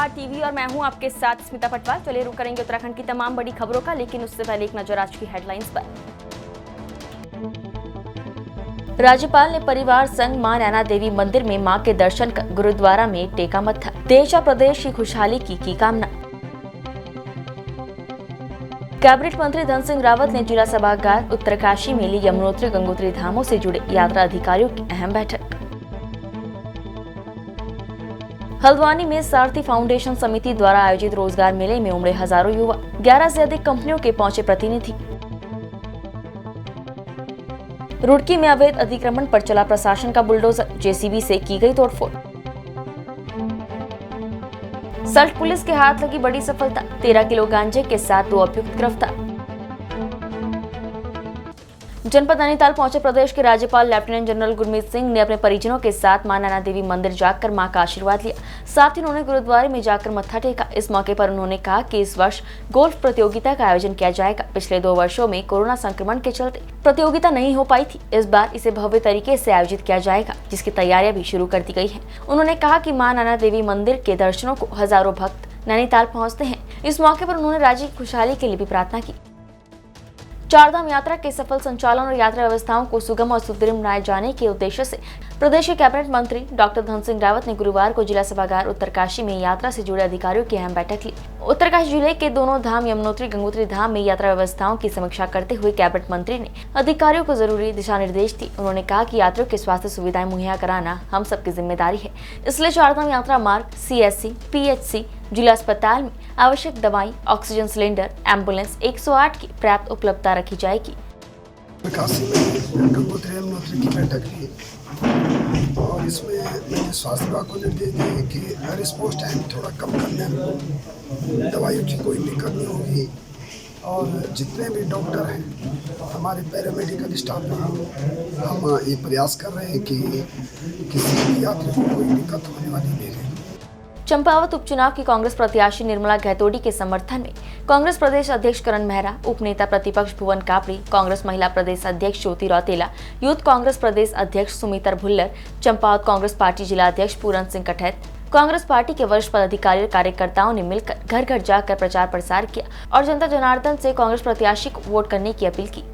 नमस्कार टीवी और मैं हूं आपके साथ स्मिता पटवार। चलिए रुक करेंगे उत्तराखंड की तमाम बड़ी खबरों का, लेकिन उससे पहले एक नजर आज की हेडलाइंस पर। राज्यपाल ने परिवार संग मां नैना देवी मंदिर में मां के दर्शन कर गुरुद्वारा में टेका मत्था। देश और प्रदेश की खुशहाली की कामना। कैबिनेट मंत्री धन सिंह रावत ने जिला सभागार उत्तरकाशी में ली यमुनोत्री गंगोत्री धामों से जुड़े यात्रा अधिकारियों की अहम बैठक। हल्द्वानी में सारथी फाउंडेशन समिति द्वारा आयोजित रोजगार मेले में उमड़े हजारों युवा। 11 से अधिक कंपनियों के पहुंचे प्रतिनिधि। रुड़की में अवैध अतिक्रमण पर चला प्रशासन का बुलडोजर, जेसीबी से की गई तोड़फोड़। सल्ट पुलिस के हाथ लगी बड़ी सफलता, 13 किलो गांजे के साथ 2 अभियुक्त गिरफ्तार। जनपद नैनीताल पहुंचे प्रदेश के राज्यपाल लेफ्टिनेंट जनरल गुरमीत सिंह ने अपने परिजनों के साथ मां नैना देवी मंदिर जाकर मां का आशीर्वाद लिया। साथ ही उन्होंने गुरुद्वारे में जाकर मत्था टेका। इस मौके पर उन्होंने कहा कि इस वर्ष गोल्फ प्रतियोगिता का आयोजन किया जाएगा। पिछले 2 वर्षों में कोरोना संक्रमण के चलते प्रतियोगिता नहीं हो पाई थी। इस बार इसे भव्य तरीके से आयोजित किया जाएगा, जिसकी तैयारियां भी शुरू कर दी गई है। उन्होंने कहा कि मां नैना देवी मंदिर के दर्शनों को हजारों भक्त नैनीताल पहुँचते हैं। इस मौके पर उन्होंने राज्य की खुशहाली के लिए भी प्रार्थना की। चारधाम यात्रा के सफल संचालन और यात्रा व्यवस्थाओं को सुगम और सुदृढ़ बनाए जाने के उद्देश्य से प्रदेश के कैबिनेट मंत्री डॉक्टर धन सिंह रावत ने गुरुवार को जिला सभागार उत्तरकाशी में यात्रा से जुड़े अधिकारियों की अहम बैठक ली। उत्तरकाशी जिले के दोनों धाम यमुनोत्री गंगोत्री धाम में यात्रा व्यवस्थाओं की समीक्षा करते हुए कैबिनेट मंत्री ने अधिकारियों को जरूरी दिशा निर्देश दिए। उन्होंने कहा कि यात्रियों के स्वास्थ्य सुविधाएं मुहैया कराना हम सबकी जिम्मेदारी है। इसलिए चारधाम यात्रा मार्ग, CSC, PHC, जिला अस्पताल में आवश्यक दवाई, ऑक्सीजन सिलेंडर, एम्बुलेंस 108 की पर्याप्त उपलब्धता रखी जाएगी। काशी में गंगोत्री यमुनोत्री की बैठक ली और इसमें मैंने स्वास्थ्य विभाग को निर्देश दिए कि रिस्पॉन्स टाइम थोड़ा कम करने में, दवाइयों की कोई दिक्कत नहीं होगी और जितने भी डॉक्टर हैं, हमारे पैरामेडिकल स्टाफ हैं, हम ये प्रयास कर रहे हैं कि किसी भी यात्री को कोई दिक्कत होने वाली नहीं है। चंपावत उपचुनाव की कांग्रेस प्रत्याशी निर्मला गहतोड़ी के समर्थन में कांग्रेस प्रदेश अध्यक्ष करण मेहरा, उपनेता प्रतिपक्ष भुवन कापड़ी, कांग्रेस महिला प्रदेश अध्यक्ष ज्योति रौतेला, यूथ कांग्रेस प्रदेश अध्यक्ष सुमितर भुल्लर, चंपावत कांग्रेस पार्टी जिला अध्यक्ष पूरन सिंह कठैत, कांग्रेस पार्टी के वरिष्ठ पदाधिकारी और कार्यकर्ताओं ने मिलकर घर घर जाकर प्रचार प्रसार किया और जनता जनार्दन से कांग्रेस प्रत्याशी को वोट करने की अपील की।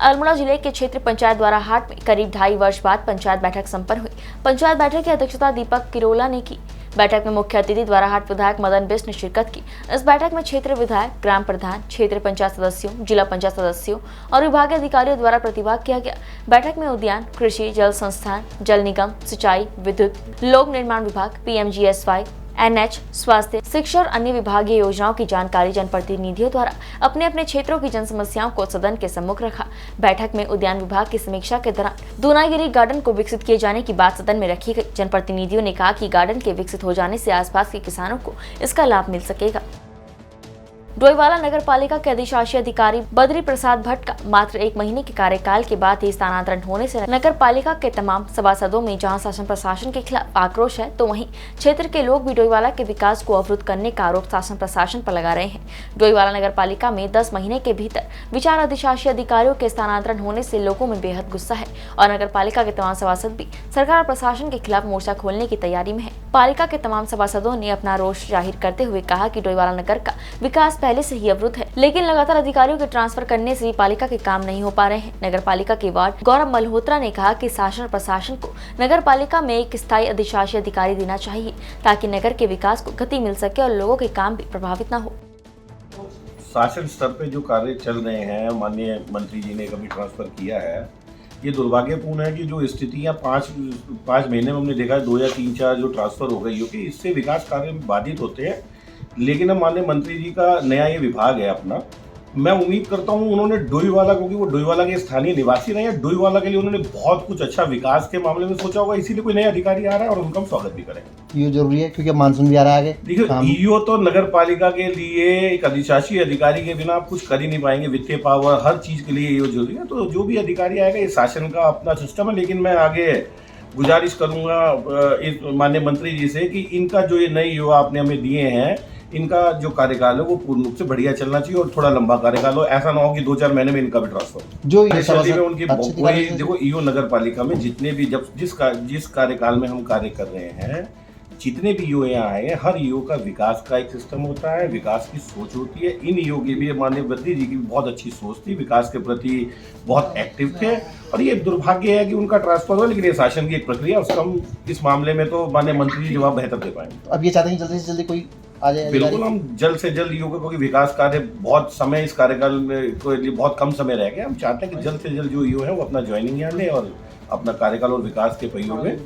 अल्मोड़ा जिले के क्षेत्र पंचायत द्वारा हाट में करीब 2.5 वर्ष बाद पंचायत बैठक संपन्न हुई। पंचायत बैठक की अध्यक्षता दीपक किरोला ने की। बैठक में मुख्य अतिथि द्वारा हाट विधायक मदन बिष्ट ने शिरकत की। इस बैठक में क्षेत्र विधायक, ग्राम प्रधान, क्षेत्र पंचायत सदस्यों, जिला पंचायत सदस्यों और विभागीय अधिकारियों द्वारा प्रतिभाग किया गया। बैठक में उद्यान, कृषि, जल संस्थान, जल निगम, सिंचाई, विद्युत, लोक निर्माण विभाग, PMGSY, NH, स्वास्थ्य, शिक्षा और अन्य विभागीय योजनाओं की जानकारी जनप्रतिनिधियों द्वारा अपने अपने क्षेत्रों की जन समस्याओं को सदन के सम्मुख रखा। बैठक में उद्यान विभाग की समीक्षा के दौरान दूनागिरी गार्डन को विकसित किए जाने की बात सदन में रखी गई। जनप्रतिनिधियों ने कहा कि गार्डन के विकसित हो जाने से आसपास के किसानों को इसका लाभ मिल सकेगा। डोईवाला नगर पालिका के अधिशासी अधिकारी बद्री प्रसाद भट्ट का मात्र 1 महीने के कार्यकाल के बाद ही स्थानांतरण होने से नगर पालिका के तमाम सभासदों में जहां शासन प्रशासन के खिलाफ आक्रोश है, तो वहीं क्षेत्र के लोग भी डोईवाला के विकास को अवरुद्ध करने का आरोप शासन प्रशासन पर लगा रहे हैं। डोईवाला नगर पालिका में 10 महीने के भीतर विचार अधिशासी अधिकारियों के स्थानांतरण होने से लोगों में बेहद गुस्सा है और नगर पालिका के तमाम सभासद भी सरकार और प्रशासन के खिलाफ मोर्चा खोलने की तैयारी में है। पालिका के तमाम सभासदों ने अपना रोष जाहिर करते हुए कहा कि डोईवाला नगर का विकास पहले से ही अवरुद्ध है, लेकिन लगातार अधिकारियों के ट्रांसफर करने से भी पालिका के काम नहीं हो पा रहे हैं। नगर पालिका के वार्ड गौरव मल्होत्रा ने कहा कि शासन और प्रशासन को नगर पालिका में एक स्थायी अधिशासी अधिकारी देना चाहिए ताकि नगर के विकास को गति मिल सके और लोगों के काम भी प्रभावित न हो। शासन स्तर पे जो कार्य चल रहे हैं, माननीय मंत्री जी ने कभी ट्रांसफर किया है, ये दुर्भाग्यपूर्ण है कि जो स्थितियाँ 5 महीने में हमने देखा है, 2 या 3-4 जो ट्रांसफर हो गई हो कि इससे विकास कार्य बाधित होते हैं। लेकिन अब माननीय मंत्री जी का नया ये विभाग है अपना, मैं उम्मीद करता हूँ उन्होंने डोईवाला, क्योंकि वो डोईवाला के स्थानीय निवासी रहे हैं, डोईवाला के लिए उन्होंने बहुत कुछ अच्छा विकास के मामले में सोचा होगा, इसीलिए कोई नया अधिकारी आ रहा है और उनका हम स्वागत भी करेंगे। ये जरूरी है क्योंकि मानसून भी आ रहा है आगे। देखिए, ईओ तो नगर पालिका के लिए एक अधिशासी अधिकारी के बिना आप कुछ कर ही नहीं पाएंगे। वित्तीय पावर, हर चीज के लिए ईओ जरूरी है। तो जो भी अधिकारी आएगा, ये शासन का अपना सिस्टम है। लेकिन मैं आगे गुजारिश करूंगा माननीय मंत्री जी से कि इनका जो ये नए ईओ आपने हमें दिए हैं, इनका जो कार्यकाल है वो पूर्ण रूप से बढ़िया चलना चाहिए और थोड़ा लंबा कार्यकाल हो। ऐसा ना हो कि 2-4 महीने में इनका भी ट्रांसफर जो में उनकी देखो ईओ नगर पालिका में जितने भी जिस कार्यकाल में हम कार्य कर रहे हैं, जितने भी ईओ यहाँ आए हैं, हर ईओ का विकास का एक सिस्टम होता है, विकास की सोच होती है। इन ईओ की भी माननीय बद्री जी की भी बहुत अच्छी सोच थी, विकास के प्रति बहुत एक्टिव थे। और ये दुर्भाग्य है कि उनका ट्रांसफर हुआ, लेकिन ये शासन की एक प्रक्रिया, उसका हम इस मामले में तो माननीय मंत्री जी जवाब बेहतर दे पाएंगे। अब ये चाहते हैं कि जल्दी से जल्दी कोई आ जाए बिल्कुल, अधिकारी? हम जल्द से जल्द ईओ का, क्योंकि विकास कार्य बहुत समय इस कार्यकाल में के लिए बहुत कम समय रह गया, हम चाहते हैं कि जल्द से जल्द जो ईओ है वो अपना ज्वाइनिंग यहाँ ले और अपना कार्यकाल और विकास के पहियों में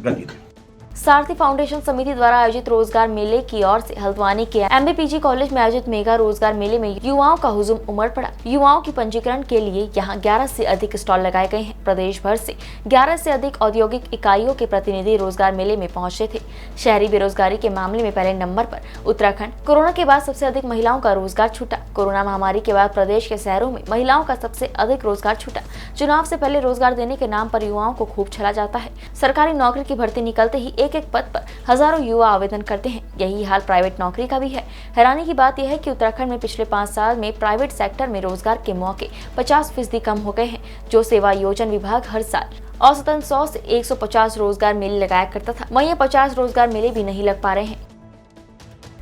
गति दे। सारथी फाउंडेशन समिति द्वारा आयोजित रोजगार मेले की ओर से हल्द्वानी के एमबीपीजी कॉलेज में आयोजित मेगा रोजगार मेले में युवाओं का हुजूम उमड़ पड़ा। युवाओं की पंजीकरण के लिए यहां 11 से अधिक स्टॉल लगाए गए हैं। प्रदेश भर से 11 से अधिक औद्योगिक इकाइयों के प्रतिनिधि रोजगार मेले में पहुंचे थे। शहरी बेरोजगारी के मामले में पहले नंबर पर उत्तराखंड। कोरोना के बाद सबसे अधिक महिलाओं का रोजगार छूटा। कोरोना महामारी के बाद प्रदेश के शहरों में महिलाओं का सबसे अधिक रोजगार छूटा। चुनाव से पहले रोजगार देने के नाम पर युवाओं को खूब छला जाता है। सरकारी नौकरी की भर्ती निकलते ही एक पद पर हजारों युवा आवेदन करते हैं। यही हाल प्राइवेट नौकरी का भी है। हैरानी की बात यह है कि उत्तराखंड में पिछले 5 साल में प्राइवेट सेक्टर में रोजगार के मौके 50% कम हो गए हैं। जो सेवा योजन विभाग हर साल औसतन 100 से 150 रोजगार मेले लगाया करता था, वहीं 50 रोजगार मेले भी नहीं लग पा रहे हैं।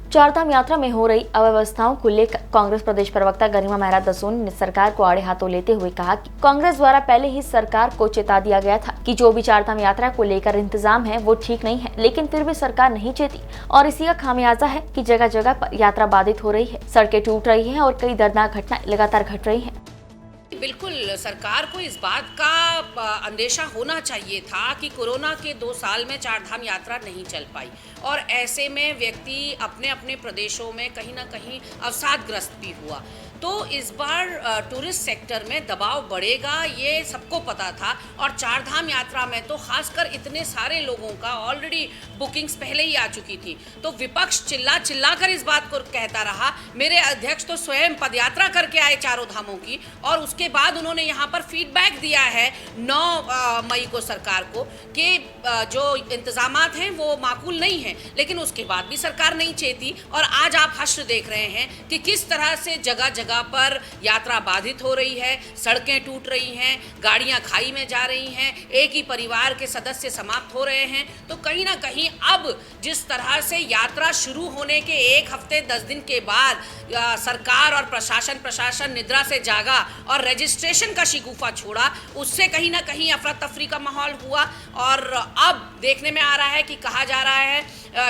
चारधाम यात्रा में हो रही अव्यवस्थाओं को लेकर कांग्रेस प्रदेश प्रवक्ता गरिमा मेहरा दसोनी ने सरकार को आड़े हाथों लेते हुए कहा कि कांग्रेस द्वारा पहले ही सरकार को चेता दिया गया था कि जो भी चारधाम यात्रा को लेकर इंतजाम है वो ठीक नहीं है, लेकिन फिर भी सरकार नहीं चेती और इसी का खामियाजा है कि जगह जगह पर यात्रा बाधित हो रही है, सड़कें टूट रही हैं और कई दर्दनाक घटनाएं लगातार घट रही हैं। बिल्कुल, सरकार को इस बात का अंदेशा होना चाहिए था कि कोरोना के 2 साल में चारधाम यात्रा नहीं चल पाई और ऐसे में व्यक्ति अपने अपने प्रदेशों में कहीं ना कहीं अवसादग्रस्त भी हुआ। तो इस बार टूरिस्ट सेक्टर में दबाव बढ़ेगा, ये सबको पता था। और चारधाम यात्रा में तो खासकर इतने सारे लोगों का ऑलरेडी बुकिंग्स पहले ही आ चुकी थी। तो विपक्ष चिल्ला चिल्ला कर इस बात को कहता रहा। मेरे अध्यक्ष तो स्वयं पदयात्रा करके आए चारों धामों की और उसके बाद उन्होंने यहाँ पर फीडबैक दिया है 9 मई को सरकार को कि जो इंतजामात हैं वो माकूल नहीं हैं, लेकिन उसके बाद भी सरकार नहीं चेती। और आज आप हश्र देख रहे हैं कि किस तरह से जगह जगह पर यात्रा बाधित हो रही है, सड़कें टूट रही हैं, गाड़ियां खाई में जा रही हैं, एक ही परिवार के सदस्य समाप्त हो रहे हैं। तो कहीं ना कहीं अब जिस तरह से यात्रा शुरू होने के 1 हफ्ते 10 दिन के बाद सरकार और प्रशासन निद्रा से जागा और रजिस्ट्रेशन का शिगुफा छोड़ा, उससे कहीं ना कहीं अफरा तफरी का माहौल हुआ। और अब देखने में आ रहा है कि कहा जा रहा है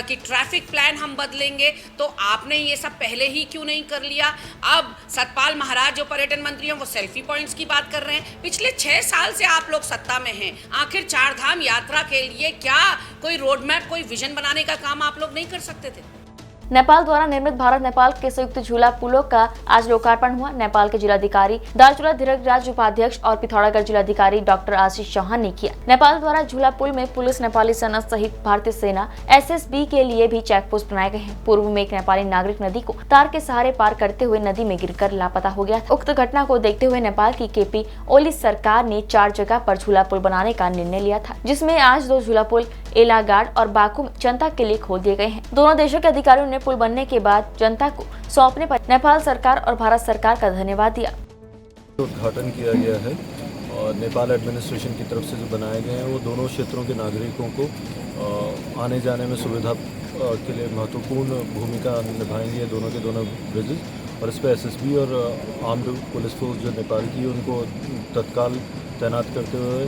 कि ट्रैफिक प्लान हम बदलेंगे। तो आपने ये सब पहले ही क्यों नहीं कर लिया? अब सतपाल महाराज जो पर्यटन मंत्री हैं वो सेल्फी पॉइंट्स की बात कर रहे हैं। पिछले 6 साल से आप लोग सत्ता में हैं, आखिर चारधाम यात्रा के लिए क्या कोई रोड मैप, कोई विजन बनाने का काम आप लोग नहीं कर सकते थे? नेपाल द्वारा निर्मित भारत नेपाल के संयुक्त झूला पुलों का आज लोकार्पण हुआ। नेपाल के जिलाधिकारी दार्चुला धीरज राज उपाध्यक्ष और पिथौरागढ़ जिलाधिकारी डॉक्टर आशीष चौहान ने किया। नेपाल द्वारा झूला पुल में पुलिस, नेपाली सेना सहित भारतीय सेना एसएसबी के लिए भी चेक पोस्ट बनाए गए हैं। पूर्व में एक नेपाली नागरिक नदी को तार के सहारे पार करते हुए नदी में गिरकर लापता हो गया था। उक्त घटना को देखते हुए नेपाल की केपी ओली सरकार ने 4 जगह पर झूला पुल बनाने का निर्णय लिया था, जिसमें आज 2 झूला पुल एलागाड़ और बाकू में जनता के लिए खोल दिए गए हैं। दोनों देशों के अधिकारियों ने पुल बनने के बाद जनता को सौंपने पर नेपाल सरकार और भारत सरकार का धन्यवाद दिया। उद्घाटन किया गया है और नेपाल एडमिनिस्ट्रेशन की तरफ से जो बनाए गए हैं वो दोनों क्षेत्रों के नागरिकों को आने जाने में सुविधा के लिए महत्वपूर्ण भूमिका निभाएंगे दोनों के दोनों ब्रिजेस। और इस पर एसएसबी और आर्म्ड पुलिस फोर्स जो नेपाल की उनको तत्काल तैनात करते हुए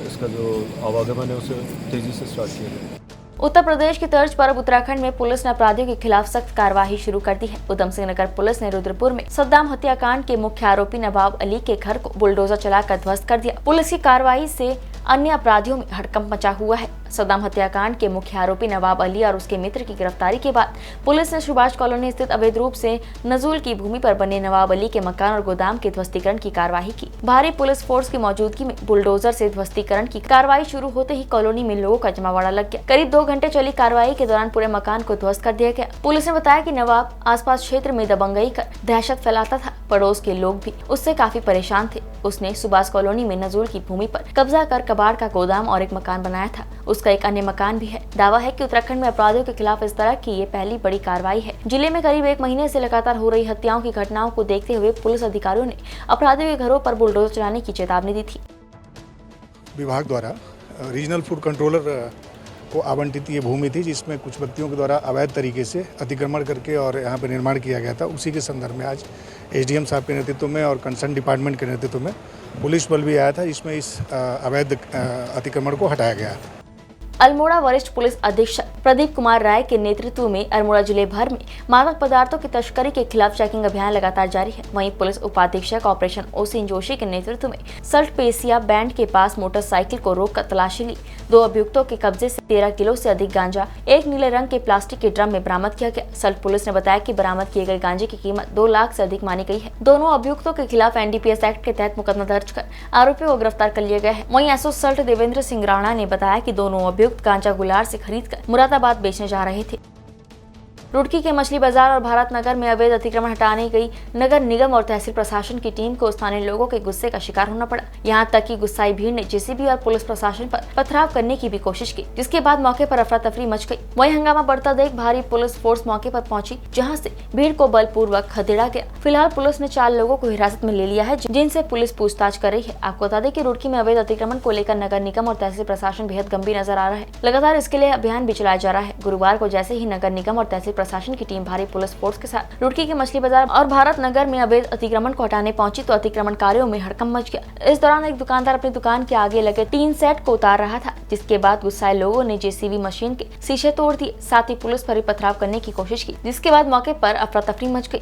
इसका जो आवागमन है उसे तेजी से स्टार्ट किया गया। उत्तर प्रदेश की तर्ज पर अब उत्तराखंड में पुलिस ने अपराधियों के खिलाफ सख्त कार्रवाई शुरू कर दी है। उधम सिंह नगर पुलिस ने रुद्रपुर में सद्दाम हत्याकांड के मुख्य आरोपी नवाब अली के घर को बुलडोजर चलाकर ध्वस्त कर दिया। पुलिस की कार्रवाई से अन्य अपराधियों में हड़कंप मचा हुआ है। सद्दाम हत्याकांड के मुख्य आरोपी नवाब अली और उसके मित्र की गिरफ्तारी के बाद पुलिस ने सुभाष कॉलोनी स्थित अवैध रूप से नजूल की भूमि पर बने नवाब अली के मकान और गोदाम के ध्वस्तीकरण की कार्रवाई की। भारी पुलिस फोर्स की मौजूदगी में बुलडोजर से ध्वस्तीकरण की कार्रवाई शुरू होते ही कॉलोनी में लोगों का जमावड़ा लग गया। करीब 2 घंटे चली कार्रवाई के दौरान पूरे मकान को ध्वस्त कर दिया गया। पुलिस ने बताया कि नवाब आसपास क्षेत्र में दबंगई कर दहशत फैलाता था। पड़ोस के लोग भी उससे काफी परेशान थे। उसने सुभाष कॉलोनी में नजूल की भूमि पर कब्जा कर कबाड़ का गोदाम और एक मकान बनाया था। उसका एक अन्य मकान भी है। दावा है कि उत्तराखंड में अपराधियों के खिलाफ इस तरह की ये पहली बड़ी कार्रवाई है। जिले में करीब 1 महीने से लगातार हो रही हत्याओं की घटनाओं को देखते हुए पुलिस अधिकारियों ने अपराधियों के घरों पर बुलडोजर चलाने की चेतावनी दी थी। विभाग द्वारा रीजनल फूड कंट्रोलर को आवंटित ये भूमि थी जिसमें कुछ व्यक्तियों के द्वारा अवैध तरीके से अतिक्रमण करके और यहाँ पर निर्माण किया गया था। उसी के संदर्भ में आज एसडीएम साहब के नेतृत्व में और कंसर्न डिपार्टमेंट के नेतृत्व में पुलिस बल भी आया था, जिसमें इस अवैध अतिक्रमण को हटाया गया। अल्मोड़ा वरिष्ठ पुलिस अधीक्षक प्रदीप कुमार राय के नेतृत्व में अल्मोड़ा जिले भर में मादक पदार्थों की तस्करी के खिलाफ चेकिंग अभियान लगातार जारी है। वहीं पुलिस उपाधीक्षक ऑपरेशन ओसिन जोशी के नेतृत्व में सल्ट पेसिया बैंड के पास मोटरसाइकिल को रोककर तलाशी ली। 2 अभियुक्तों के कब्जे से 13 किलो से अधिक गांजा 1 नीले रंग के प्लास्टिक के ड्रम में बरामद किया गया। सल्ट पुलिस ने बताया कि बरामद किए गए गांजे की कीमत 2 लाख से अधिक मानी गई है। दोनों अभियुक्तों के खिलाफ एनडीपीएस एक्ट के तहत मुकदमा दर्ज कर आरोपियों को गिरफ्तार कर लिया गया है। वहीं एसओ सल्ट देवेंद्र सिंह राणा ने बताया कि दोनों अभियुक्त गांजा गुलार से खरीदकर मुरादाबाद बेचने जा रहे थे। रुड़की के मछली बाजार और भारत नगर में अवैध अतिक्रमण हटाने गई नगर निगम और तहसील प्रशासन की टीम को स्थानीय लोगों के गुस्से का शिकार होना पड़ा। यहां तक कि गुस्साई भीड़ ने जेसीबी और पुलिस प्रशासन पर पथराव करने की भी कोशिश की, जिसके बाद मौके पर अफरा तफरी मच गई। वहीं हंगामा बढ़ता देख भारी पुलिस फोर्स मौके पर पहुंची, जहां से भीड़ को बलपूर्वक खदेड़ा गया। फिलहाल पुलिस ने 4 लोगों को हिरासत में ले लिया है, जिनसे पुलिस पूछताछ कर रही है। आपको बता दें कि रुड़की में अवैध अतिक्रमण को लेकर नगर निगम और तहसील प्रशासन बेहद गंभीर नजर आ रहा है। लगातार इसके लिए अभियान भी चलाया जा रहा है। गुरुवार को जैसे ही नगर निगम और तहसील प्रशासन की टीम पुलिस फोर्स के साथ रुड़की के मछली बाजार और भारत नगर में अवैध अतिक्रमण को हटाने पहुंची तो अतिक्रमणकारियों में हड़कंप मच गया। इस दौरान एक दुकानदार अपनी दुकान के आगे लगे टीन सेट को उतार रहा था, जिसके बाद गुस्साए लोगों ने जेसीबी मशीन के शीशे तोड़ दिए, साथ ही पुलिस पर भी पथराव करने की कोशिश की, जिसके बाद मौके पर अफरा तफरी मच गई।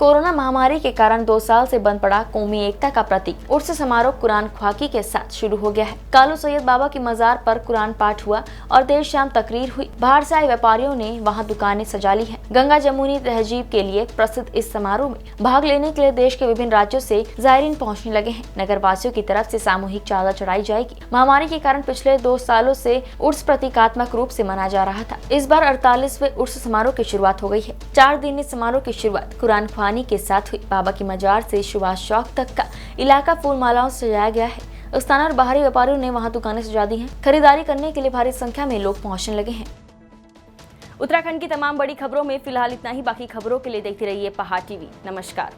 कोरोना महामारी के कारण 2 साल से बंद पड़ा कौमी एकता का प्रतीक उर्स समारोह कुरान ख्वाकी के साथ शुरू हो गया है। कालू सैयद बाबा की मजार पर कुरान पाठ हुआ और देर शाम तकरीर हुई। बाहर से आए व्यापारियों ने वहां दुकानें सजा ली हैं। गंगा जमुनी तहजीब के लिए प्रसिद्ध इस समारोह में भाग लेने के लिए देश के विभिन्न राज्यों से जायरीन पहुंचने लगे हैं। नगर वासियों की तरफ से सामूहिक चादर चढ़ाई जाएगी। महामारी के कारण पिछले 2 सालों से उर्स प्रतीकात्मक रूप से मनाया जा रहा था। इस बार 48वें उर्स समारोह की शुरुआत हो गई है। 4 दिनी समारोह की शुरुआत कुरान ख्वानी के साथ हुई। बाबा की मजार से सुभाष चौक तक का इलाका फूल मालाओं से सजाया गया है। स्थानीय और बाहरी व्यापारियों ने वहां दुकानें सजा दी हैं। खरीदारी करने के लिए भारी संख्या में लोग पहुंचने लगे हैं। उत्तराखंड की तमाम बड़ी खबरों में फिलहाल इतना ही। बाकी खबरों के लिए देखते रहिए पहाड़ टीवी। नमस्कार।